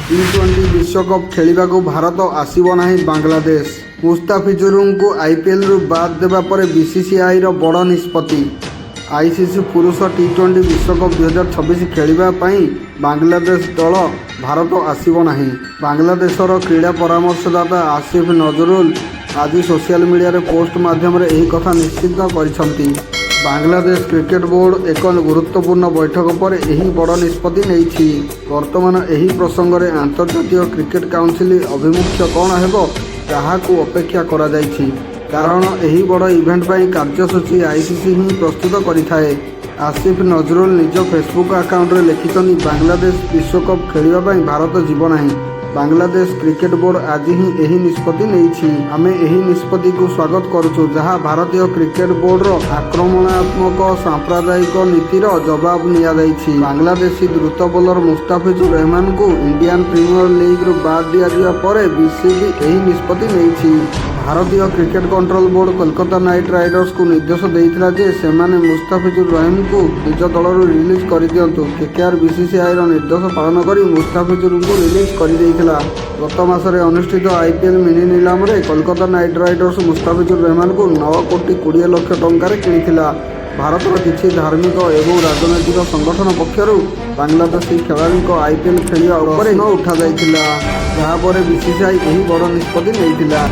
टी20 विश्वकप खेलिबाकू भारत आसिबो नाही बांग्लादेश। मुस्ताफिजुरଙ୍କୁ आईपीएल बाद देबा परे बीसीसीआई रो बड़ निष्पत्ति। आईसीसी पुरुष टी20 विश्वकप 2026 खेलिबा पई बांग्लादेश दल भारत आसिबो नाही। बांग्लादेशर क्रीड़ा परामर्शदाता आसिफ नजरुल आज सोशल मीडिया रे पोस्ट माध्यम रे एही कथा निश्चित करिसंती। बांग्लादेश क्रिकेट बोर्ड एक गुरुत्वपूर्ण बैठक पर यही बड़ निष्पत्ति नहीं। वर्तमान यही प्रसंग में अंतर्जातीय क्रिकेट काउंसिल अभिमुख्य कौन हेबो ताहाकू अपेक्षा करा जायछि, कारण यही बड़ इवेंट पर कार्यसूची आईसीसी ही प्रस्तुत करिथाए। आसिफ नजरुल निज फेसबुक अकाउंट रे लिखिछन्ति, बांग्लादेश विश्वकप खेलिबा भारत जीव नाही। बांग्लादेश क्रिकेट बोर्ड आज ही यही निष्पत्ति नहीं। आमे यही निष्पत्ति को स्वागत करुचु, जहाँ भारतीय क्रिकेट बोर्ड रो आक्रमणात्मक सांप्रदायिक नीतिर जवाब निया जायछि। बांग्लादेशी द्रुत बोलर मुस्ताफिजुर रहमान को इंडियन प्रीमियर लीग रु बाद दिया जिया परे बीसीबी यही निष्पत्ति नहीं। भारतीय cricket control board Kolkata night Riders को निर्देश देइथिला जे सेमाने मुस्ताफिजुर रहमान को निज दलरू रिलीज कर दियंतु। केकेआर बीसीसीआई रो निर्देश पालन करी मुस्ताफिजुर को रिलीज कर देइथिला। गत मासरे अनुष्ठित आईपीएल मिनी नीलाम रे कोलकाता नाइट राइडर्स मुस्ताफिजुर रहमान को 9 कोटी 20 लाख टंका किनिथिला। भारतर किछि धार्मिक एवं राजनैतिक संगठन पक्षरु बांग्लादेशी खेलाड़ी आईपीएल खेलिया उपरे उठा जाइथिला, जहाँ पर बीसीसीआई यही बड़ निष्पत्ति नेइथिला।